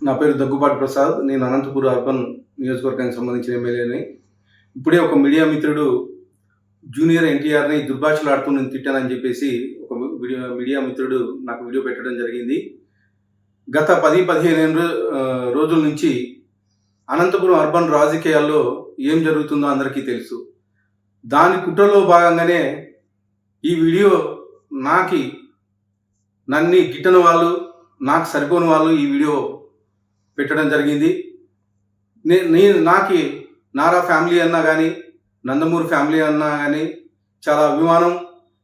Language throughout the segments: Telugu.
నా పేరు దగ్గుబాటి ప్రసాద్. నేను అనంతపూర్ అర్బన్ నియోజకవర్గానికి సంబంధించిన ఎమ్మెల్యేని. ఇప్పుడే ఒక మీడియా మిత్రుడు జూనియర్ ఎన్టీఆర్‌ని దుర్భాషలాడుతూ నేను తిట్టానని చెప్పేసి ఒక మీడియా మిత్రుడు నాకు వీడియో పెట్టడం జరిగింది. గత 10-15 రోజుల నుంచి అనంతపురం అర్బన్ రాజకీయాల్లో ఏం జరుగుతుందో అందరికీ తెలుసు. దాని కుట్రలో భాగంగానే ఈ వీడియో నన్ను గిట్టని వాళ్ళు, నాకు సరిపోని వాళ్ళు ఈ వీడియో పెట్టడం జరిగింది. నాకు నారా ఫ్యామిలీ అన్నా కానీ, నందమూరి ఫ్యామిలీ అన్నా కానీ చాలా అభిమానం.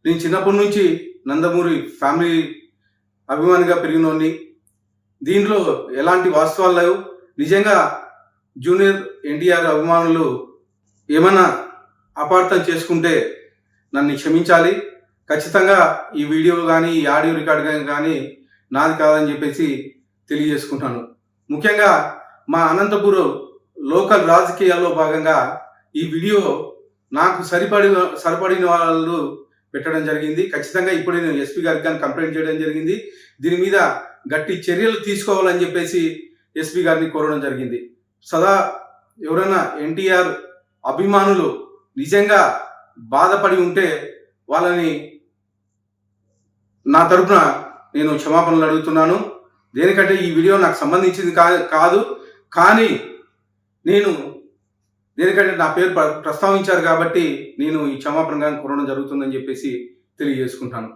నేను చిన్నప్పటి నుంచి నందమూరి ఫ్యామిలీ అభిమానిగా పెరిగినోడిని. దీంట్లో ఎలాంటి వాస్తవాలు లేవు. నిజంగా జూనియర్ ఎన్టీఆర్ అభిమానులు ఏమైనా అపార్థం చేసుకుంటే నన్ను క్షమించాలి. ఖచ్చితంగా ఈ వీడియో కానీ, ఈ ఆడియో రికార్డ్ కానీ నాది కాదని చెప్పేసి తెలియజేసుకుంటాను. ముఖ్యంగా మా అనంతపురం లోకల్ రాజకీయాల్లో భాగంగా ఈ వీడియో నాకు సరిపడిన వాళ్ళు పెట్టడం జరిగింది. ఖచ్చితంగా ఇప్పుడే నేను ఎస్పీ గారికి కానీ కంప్లైంట్ చేయడం జరిగింది. దీని మీద గట్టి చర్యలు తీసుకోవాలని చెప్పేసి ఎస్పీ గారిని కోరడం జరిగింది. ఎవరైనా ఎన్టీఆర్ అభిమానులు నిజంగా బాధపడి ఉంటే వాళ్ళని నా తరపున నేను క్షమాపణలు అడుగుతున్నాను. దేనికంటే ఈ వీడియో నాకు సంబంధించింది కాదు, కానీ దేనికంటే నా పేరు ప్రస్తావించారు కాబట్టి నేను ఈ క్షమాపణ కోరడం జరుగుతుందని చెప్పేసి తెలియజేసుకుంటాను.